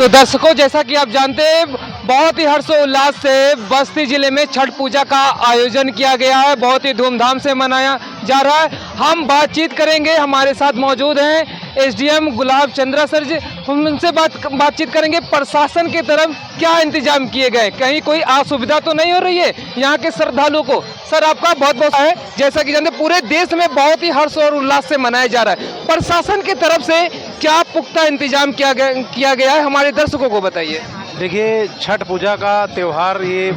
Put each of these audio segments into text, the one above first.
तो दर्शकों, जैसा कि आप जानते हैं, बहुत ही हर्षोल्लास से बस्ती जिले में छठ पूजा का आयोजन किया गया है। बहुत ही धूमधाम से मनाया जा रहा है। हम बातचीत करेंगे, हमारे साथ मौजूद हैं एसडीएम गुलाब चंद्रा सर जी। हम उनसे बातचीत करेंगे प्रशासन की तरफ क्या इंतजाम किए गए, कहीं कोई असुविधा तो नहीं हो रही है यहाँ के श्रद्धालुओं को। सर, आपका बहुत बहुत है। जैसा कि जानते हैं, पूरे देश में बहुत ही हर्ष और उल्लास से मनाया जा रहा है। प्रशासन की तरफ से क्या पुख्ता इंतजाम किया गया है, हमारे दर्शकों को बताइए। देखिए, छठ पूजा का त्यौहार ये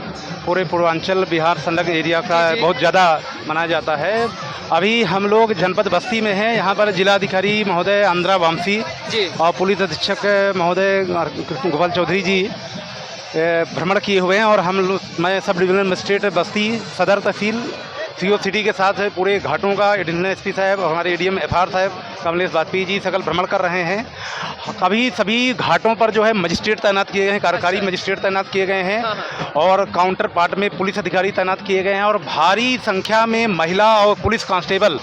पूरे पूर्वांचल बिहार संलग्न एरिया का बहुत ज़्यादा मनाया जाता है। अभी हम लोग जनपद बस्ती में हैं। यहाँ पर जिलाधिकारी महोदय आंध्रा वामसी जी और पुलिस अधीक्षक महोदय गोपाल चौधरी जी भ्रमण किए हुए हैं। और मैं सब डिवीजनल मजिस्ट्रेट बस्ती सदर तहसील सीओ सिटी के साथ पूरे घाटों का एडिशनल एसपी साहब और हमारे एडीएम एफआर साहब कमलेश वाजपेयी जी सकल भ्रमण कर रहे हैं। अभी सभी घाटों पर जो है मजिस्ट्रेट तैनात किए गए हैं, कार्यकारी मजिस्ट्रेट तैनात किए गए हैं और काउंटर पार्ट में पुलिस अधिकारी तैनात किए गए हैं और भारी संख्या में महिला और पुलिस कांस्टेबल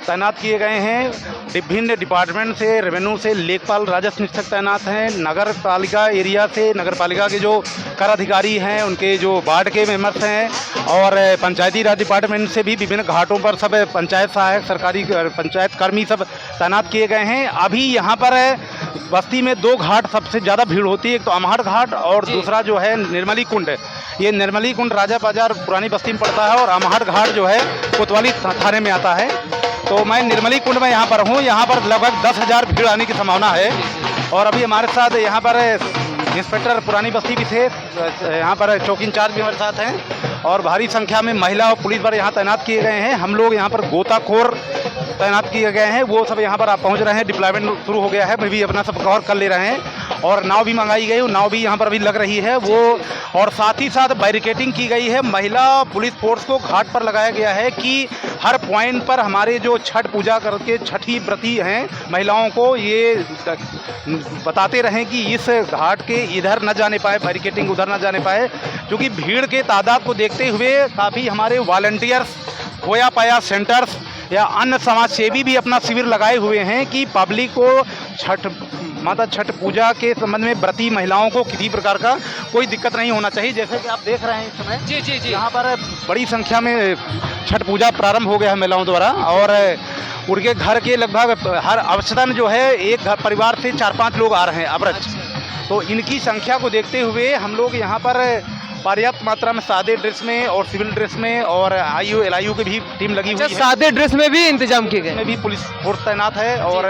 तैनात किए गए हैं। विभिन्न डिपार्टमेंट से, रेवेन्यू से लेखपाल राजस्व निरीक्षक तैनात हैं। नगर पालिका एरिया से नगर पालिका के जो कर अधिकारी हैं, उनके जो वार्ड के मेंबर्स हैं और पंचायती राज डिपार्टमेंट से भी विभिन्न घाटों पर सब पंचायत सहायक, सरकारी पंचायत कर्मी सब तैनात किए गए हैं। अभी यहाँ पर बस्ती में दो घाट सबसे ज़्यादा भीड़ होती है, एक तो अमहट घाट और दूसरा जो है निर्मली कुंड। ये निर्मली कुंड राजा बाजार पुरानी बस्ती में पड़ता है और अमहट घाट जो है कोतवाली थाने में आता है। तो मैं निर्मली कुंड में यहाँ पर हूँ। यहाँ पर लगभग 10,000 भीड़ आने की संभावना है। और अभी हमारे साथ यहाँ पर इंस्पेक्टर पुरानी बस्ती भी थे, यहाँ पर चौकी इंचार्ज भी हमारे साथ हैं और भारी संख्या में महिला और पुलिस बल यहाँ तैनात किए गए हैं। हम लोग यहाँ पर गोताखोर तैनात किए गए हैं, वो सब यहाँ पर आप पहुँच रहे हैं। डिप्लॉयमेंट शुरू हो गया है, मैं भी अपना सब कवर कर ले रहे हैं और नाव भी मंगाई गई, नाव भी यहाँ पर अभी लग रही है वो। और साथ ही साथ बैरिकेटिंग की गई है। महिला पुलिस फोर्स को घाट पर लगाया गया है कि हर पॉइंट पर हमारे जो छठ पूजा करके छठी व्रती हैं महिलाओं को ये बताते रहें कि इस घाट के इधर न जाने पाए, बैरिकेटिंग उधर न जाने पाए। क्योंकि भीड़ के तादाद को देखते हुए काफ़ी हमारे वॉलंटियर्स, खोया पाया सेंटर्स या अन्य समाज सेवी भी अपना शिविर लगाए हुए हैं कि पब्लिक को छठ पूजा के संबंध में व्रती महिलाओं को किसी प्रकार का कोई दिक्कत नहीं होना चाहिए। जैसे कि आप देख रहे हैं इस समय जी यहाँ पर बड़ी संख्या में छठ पूजा प्रारंभ हो गया है महिलाओं द्वारा और उनके घर के लगभग हर अवसतन जो है एक घर परिवार से 4-5 लोग आ रहे हैं अवरज। तो इनकी संख्या को देखते हुए हम लोग यहाँ पर पर्याप्त मात्रा में सादे ड्रेस में और सिविल ड्रेस में और आईयू एलआईयू की भी टीम लगी हुई है। सादे ड्रेस में भी इंतजाम किए गए, में भी पुलिस फोर्स तैनात है और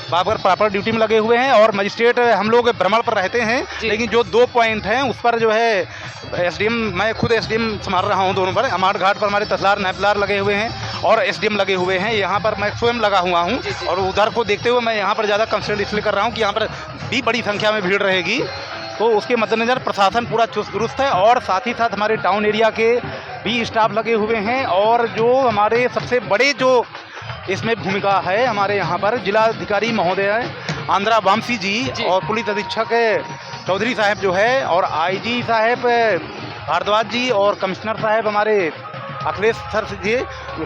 बाबर प्रॉपर ड्यूटी में लगे हुए हैं और मजिस्ट्रेट हम लोग भ्रमण पर रहते हैं। लेकिन जो 2 पॉइंट हैं उस पर जो है एसडीएम, मैं खुद एसडीएम संभाल रहा हूं दोनों पर। अमहट घाट पर हमारे तहसीलदार नायबदार लगे हुए हैं और एसडीएम लगे हुए हैं। यहाँ पर मैं स्वयं लगा हुआ हूँ और उधर को देखते हुए मैं यहाँ पर ज़्यादा कंसर्न इसलिए कर रहा हूँ कि यहाँ पर भी बड़ी संख्या में भीड़ रहेगी। तो उसके मद्देनज़र प्रशासन पूरा चुस्त दुरुस्त है और साथ ही साथ हमारे टाउन एरिया के भी स्टाफ लगे हुए हैं। और जो हमारे सबसे बड़े जो इसमें भूमिका है, हमारे यहाँ पर जिलाधिकारी महोदय आंध्रा वामसी जी और पुलिस अधीक्षक चौधरी साहब जो है और आईजी साहब भारद्वाज जी और कमिश्नर साहब हमारे अखिलेश सर जी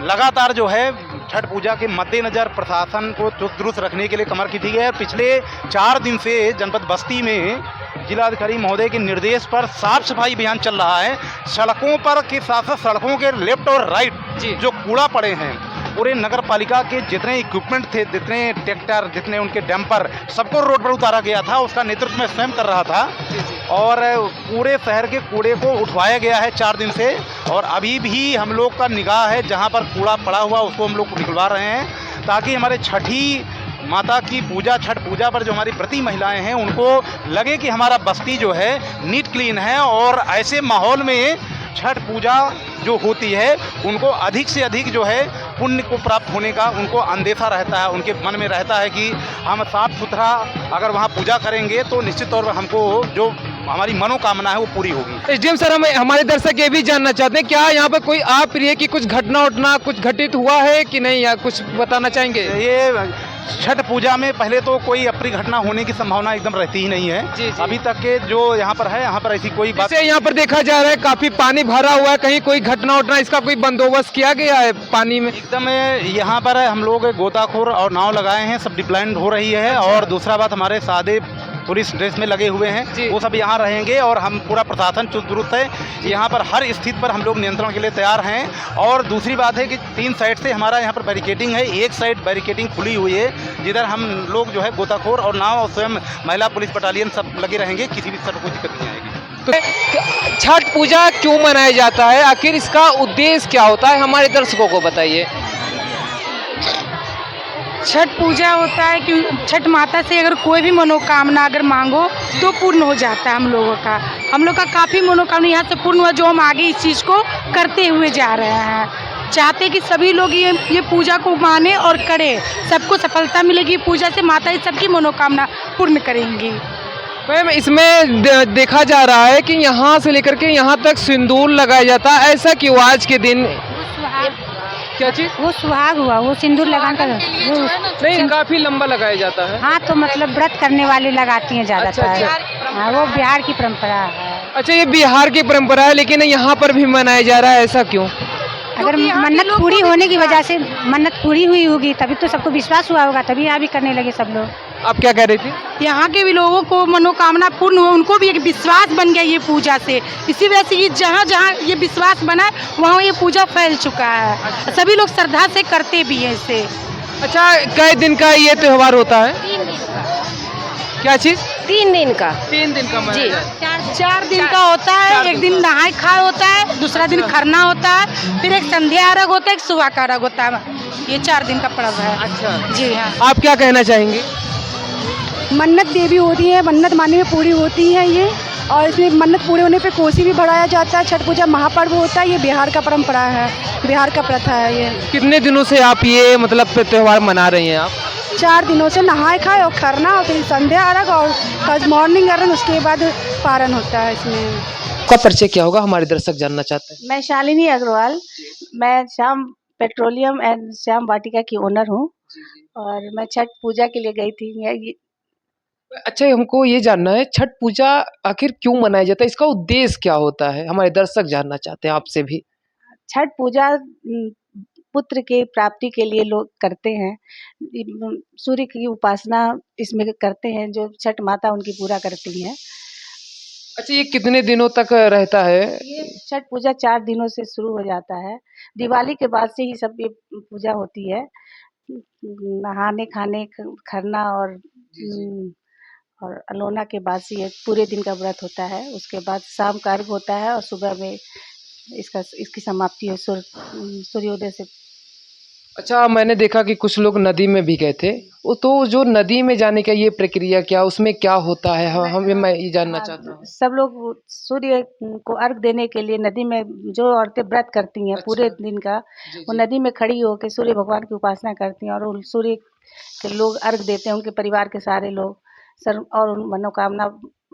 लगातार जो है छठ पूजा के मद्देनज़र प्रशासन को चुस्त दुरुस्त रखने के लिए कमर खींची गई है। पिछले 4 दिन से जनपद बस्ती में जिलाधिकारी महोदय के निर्देश पर साफ सफाई अभियान चल रहा है। सड़कों पर के साथ साथ सड़कों के लेफ्ट और राइट जो कूड़ा पड़े हैं, पूरे नगर पालिका के जितने इक्विपमेंट थे, जितने ट्रैक्टर, जितने उनके डंपर, सबको रोड पर उतारा गया था। उसका नेतृत्व मैं स्वयं कर रहा था और पूरे शहर के कूड़े को उठवाया गया है 4 दिन से। और अभी भी हम लोग का निगाह है जहाँ पर कूड़ा पड़ा हुआ उसको हम लोग निकलवा रहे हैं ताकि हमारे छठी माता की पूजा, छठ पूजा पर जो हमारी व्रती महिलाएं हैं उनको लगे कि हमारा बस्ती जो है नीट क्लीन है। और ऐसे माहौल में छठ पूजा जो होती है उनको अधिक से अधिक जो है पुण्य को प्राप्त होने का उनको अंदेशा रहता है, उनके मन में रहता है कि हम साफ सुथरा अगर वहाँ पूजा करेंगे तो निश्चित तौर पर हमको जो हमारी मनोकामना है वो पूरी होगी। एसडीएम सर, हमारे दर्शक ये भी जानना चाहते हैं, क्या यहाँ पर कोई अप्रिय की कुछ घटना कुछ घटित हुआ है कि नहीं, या कुछ बताना चाहेंगे? ये छठ पूजा में पहले तो कोई अप्रिय घटना होने की संभावना एकदम रहती ही नहीं है। अभी तक के जो यहाँ पर है, यहाँ पर ऐसी कोई बात। यहाँ पर देखा जा रहा है काफी पानी भरा हुआ है, कहीं कोई घटना उठना इसका कोई बंदोबस्त किया गया है पानी में? एकदम यहाँ पर हम लोग गोताखोर और नाव लगाए हैं, सब डिप्लॉयमेंट हो रही है। और दूसरा बात, हमारे सादे पुलिस ड्रेस में लगे हुए जी। हैं, वो सब यहाँ रहेंगे और हम पूरा प्रशासन चुस्त दुरुस्त है। यहाँ पर हर स्थिति पर हम लोग नियंत्रण के लिए तैयार हैं। और दूसरी बात है कि 3 साइड से हमारा यहाँ पर बैरिकेडिंग है। एक साइड बैरिकेडिंग खुली हुई है, जिधर हम लोग जो है गोताखोर और नाव और स्वयं महिला पुलिस बटालियन सब लगे रहेंगे, किसी भी तरह कोई दिक्कत नहीं आएगी। तो छठ पूजा क्यों मनाया जाता है, आखिर इसका उद्देश्य क्या होता है, हमारे दर्शकों को बताइए। छठ पूजा होता है कि छठ माता से अगर कोई भी मनोकामना अगर मांगो तो पूर्ण हो जाता है। हम लोग का काफ़ी मनोकामना यहाँ से पूर्ण हुआ, जो हम आगे इस चीज़ को करते हुए जा रहे हैं। चाहते कि सभी लोग ये पूजा को माने और करें, सबको सफलता मिलेगी पूजा से, माता ही सबकी मनोकामना पूर्ण करेंगी। मैम इसमें देखा जा रहा है कि यहाँ से लेकर के यहाँ तक सिंदूर लगाया जाता है, ऐसा क्यों आज के दिन? क्या चीज़? वो सुहाग हुआ, वो सिंदूर लगाने का नहीं, काफी लंबा लगाया जाता है। हाँ, तो मतलब व्रत करने वाले लगाती हैं ज्यादातर। अच्छा। हाँ, वो बिहार की परंपरा है। अच्छा, ये बिहार की परंपरा है, लेकिन यहाँ पर भी मनाया जा रहा है, ऐसा क्यों? अगर मन्नत पूरी होने की वजह से, मन्नत पूरी हुई होगी तभी तो सबको विश्वास हुआ होगा, तभी यहाँ भी करने लगे सब लोग। आप क्या कह रही थी? यहाँ के भी लोगों को मनोकामना पूर्ण हो, उनको भी एक विश्वास बन गया ये पूजा से। इसी वजह से ये जहाँ जहाँ ये विश्वास बना है वहाँ ये पूजा फैल चुका है। सभी लोग श्रद्धा से करते भी हैं इसे। अच्छा, कई दिन का ये त्योहार होता है? 3 दिन का। क्या चीज? 3 दिन का। 3 दिन का जी, मनाया 4 दिन का होता है। एक दिन नहाय खाए होता है, दूसरा दिन खरना होता है, फिर एक संध्या अर्घ होता है, एक सुबह का अर्घ होता है। ये 4 दिन का पर्व है। अच्छा, जी हाँ। आप क्या कहना चाहेंगे? मन्नत देवी होती है, मन्नत मानने में पूरी होती है ये, और इसमें मन्नत पूरे होने पे कोसी भी बढ़ाया जाता है। छठ पूजा महापर्व होता है, ये बिहार का परंपरा है, बिहार का प्रथा है ये। कितने दिनों से आप ये मतलब त्योहार मना रही हैं आप? 4 दिनों से नहाए खाए और खरना और फिर संध्या अर्घ और कल मॉर्निंग अर्घ, उसके बाद पारण होता है इसमें। आपका परिचय क्या होगा, हमारे दर्शक जानना चाहते हैं। मैं शालिनी अग्रवाल, मैं श्याम पेट्रोलियम एंड श्याम वाटिका की ओनर हूँ और मैं छठ पूजा के लिए गई थी। अच्छा, हमको ये जानना है, छठ पूजा आखिर क्यों मनाया जाता है, इसका उद्देश्य क्या होता है, हमारे दर्शक जानना चाहते हैं आपसे भी। छठ पूजा पुत्र के प्राप्ति के लिए लोग करते हैं। सूर्य की उपासना इसमें करते हैं, जो छठ माता उनकी पूरा करती हैं। अच्छा, ये कितने दिनों तक रहता है? ये छठ पूजा 4 दिनों से शुरू हो जाता है। दिवाली के बाद से ही सब ये पूजा होती है। नहाने खाने खरना और अलोना के बाद से ये पूरे दिन का व्रत होता है। उसके बाद शाम का अर्घ होता है और सुबह में इसकी समाप्ति है सूर्योदय से। अच्छा, मैंने देखा कि कुछ लोग नदी में भी गए थे, वो तो जो नदी में जाने का ये प्रक्रिया क्या, उसमें क्या होता है, मैं ये जानना चाहता हूँ। सब लोग सूर्य को अर्घ देने के लिए नदी में, जो औरतें व्रत करती हैं पूरे दिन का, वो नदी में खड़ी होकर सूर्य भगवान की उपासना करती हैं और उन सूर्य के लोग अर्घ देते हैं, उनके परिवार के सारे लोग सर, और मनोकामना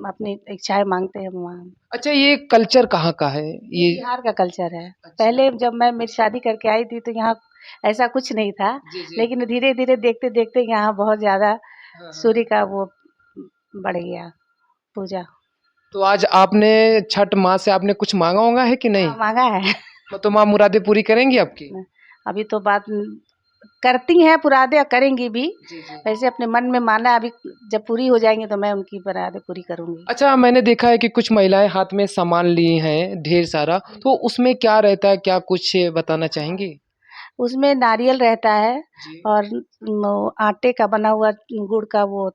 अपनी इच्छाएं मांगते हैं वहाँ। अच्छा, ये कल्चर कहाँ का है ये? बिहार का कल्चर है। पहले जब मैं मेरी शादी करके आई थी तो यहाँ ऐसा कुछ नहीं था, लेकिन धीरे धीरे देखते देखते यहाँ बहुत ज़्यादा सूर्य का वो बढ़ गया पूजा। तो आज आपने छठ माँ से आपने कुछ मांगा होगा है कि नहीं? मांगा है। तो माँ मुरादें पूरी करेंगी आपकी? अभी तो बात करती हैं, मुरादें करेंगी भी। वैसे अपने मन में माना, अभी जब पूरी हो जाएंगी तो मैं उनकी मुरादें पूरी करूंगी। अच्छा, मैंने देखा है कि कुछ महिलाएं हाथ में सामान ली हैं ढेर सारा, तो उसमें क्या रहता है, क्या कुछ बताना चाहेंगी? उसमें नारियल रहता है और आटे का बना हुआ गुड़ का वो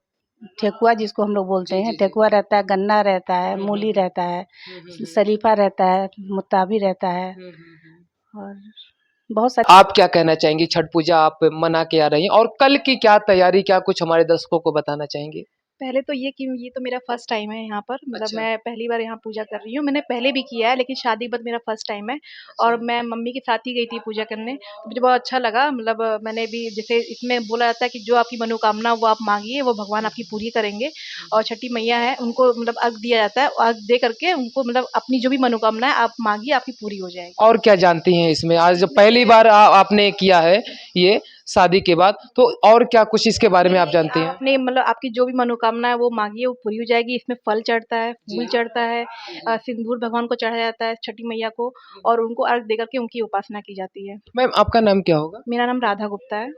ठेकुआ जिसको हम लोग बोलते हैं, ठेकुआ रहता है, गन्ना रहता है, मूली रहता है, शरीफा रहता है, मुताबी रहता है और बहुत सारे। आप क्या कहना चाहेंगी, छठ पूजा आप मना के आ रही हैं और कल की क्या तैयारी, क्या कुछ हमारे दर्शकों को बताना चाहेंगे? पहले तो ये कि ये तो मेरा फर्स्ट टाइम है यहाँ पर, मतलब अच्छा। मैं पहली बार यहाँ पूजा कर रही हूँ। मैंने पहले भी किया है लेकिन शादी के बाद मेरा फर्स्ट टाइम है और मैं मम्मी के साथ ही गई थी पूजा करने, तो मुझे बहुत अच्छा लगा। मतलब मैंने भी, जैसे इसमें बोला जाता है कि जो आपकी मनोकामना वो आप मांगिए, वो भगवान आपकी पूरी करेंगे। और छठी मैया है, उनको मतलब अर्घ दिया जाता है, अर्घ दे करके उनको मतलब अपनी जो भी मनोकामना है आप मांगिए, आपकी पूरी हो जाएगी। और क्या जानती हैं इसमें? आज जब पहली बार आपने किया है ये, शादी के बाद, तो और क्या कुछ इसके बारे में आप जानते हैं? आपने मतलब आपकी जो भी मनोकामना है वो मांगिए, वो पूरी हो जाएगी। इसमें फल चढ़ता है, फूल चढ़ता है, सिंदूर भगवान को चढ़ाया जाता है, छठी मैया को, और उनको अर्घ देकर के उनकी उपासना की जाती है। मैम आपका नाम क्या होगा? मेरा नाम राधा गुप्ता है।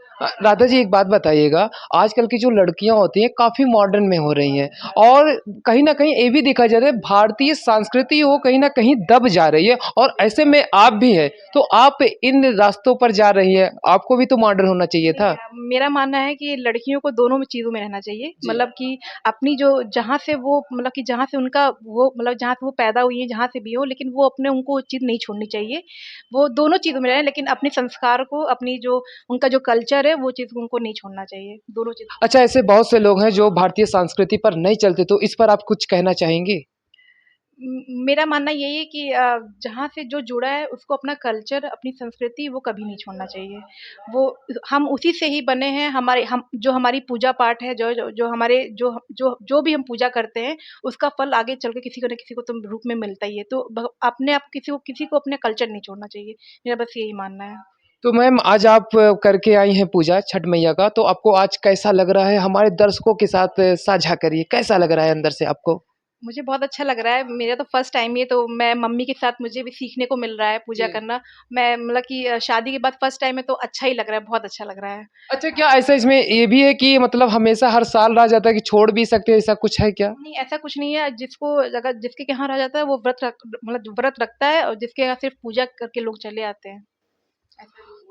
राधा जी, एक बात बताइएगा, आजकल की जो लड़कियां होती हैं काफ़ी मॉडर्न में हो रही हैं और कहीं न कहीं ये भी देखा जा रहा है भारतीय संस्कृति वो कहीं न कहीं दब जा रही है और ऐसे में आप भी हैं, तो आप इन रास्तों पर जा रही हैं, आपको भी तो मॉडर्न होना चाहिए था। मेरा मानना है कि लड़कियों को दोनों में चीज़ों में रहना चाहिए। मतलब कि अपनी जो जहाँ से वो मतलब कि जहाँ से उनका वो मतलब जहाँ से वो पैदा हुई हैं, जहाँ से भी हो, लेकिन वो अपने उनको वो चीज़ नहीं छोड़नी चाहिए। वो दोनों चीज़ों में रहें, लेकिन अपने संस्कार को, अपनी जो उनका जो कल्चर है, वो चीज़ को उनको नहीं छोड़ना चाहिए। दोनों चीज़। अच्छा, ऐसे बहुत से लोग हैं जो भारतीय संस्कृति पर नहीं चलते, तो इस पर आप कुछ कहना चाहेंगे? मेरा मानना यही है कि जहाँ से जो जुड़ा है उसको अपना कल्चर, अपनी संस्कृति वो कभी नहीं छोड़ना चाहिए। वो हम उसी से ही बने हैं। हम जो हमारी पूजा पाठ है, जो हमारे जो भी हम पूजा करते हैं, उसका फल आगे चल के किसी को न किसी को तो रूप में मिलता ही है। तो अपने आप किसी को अपने कल्चर नहीं छोड़ना चाहिए। मेरा बस यही मानना है। तो मैम आज आप करके आई हैं पूजा छठ मैया का, तो आपको आज कैसा लग रहा है? हमारे दर्शकों के साथ साझा करिए, कैसा लग रहा है अंदर से आपको? मुझे बहुत अच्छा लग रहा है। मेरा तो फर्स्ट टाइम ही है, तो मैं मम्मी के साथ मुझे भी सीखने को मिल रहा है पूजा करना। मैं मतलब कि शादी के बाद फर्स्ट टाइम है, तो अच्छा ही लग रहा है, बहुत अच्छा लग रहा है। अच्छा, क्या ऐसा इसमें ये भी है कि मतलब हमेशा हर साल रह जाता है कि छोड़ भी सकते हैं, ऐसा कुछ है क्या? नहीं, ऐसा कुछ नहीं है। जिसके यहाँ रह जाता है वो व्रत रखता है, और जिसके यहाँ सिर्फ़ पूजा करके लोग चले आते हैं।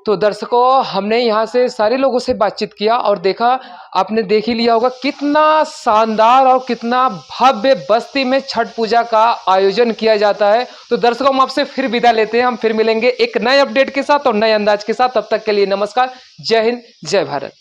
तो दर्शकों, हमने यहाँ से सारे लोगों से बातचीत किया और देखा, आपने देख ही लिया होगा कितना शानदार और कितना भव्य बस्ती में छठ पूजा का आयोजन किया जाता है। तो दर्शकों, हम आपसे फिर विदा लेते हैं। हम फिर मिलेंगे एक नए अपडेट के साथ और नए अंदाज के साथ। तब तक के लिए नमस्कार, जय हिंद, जय भारत।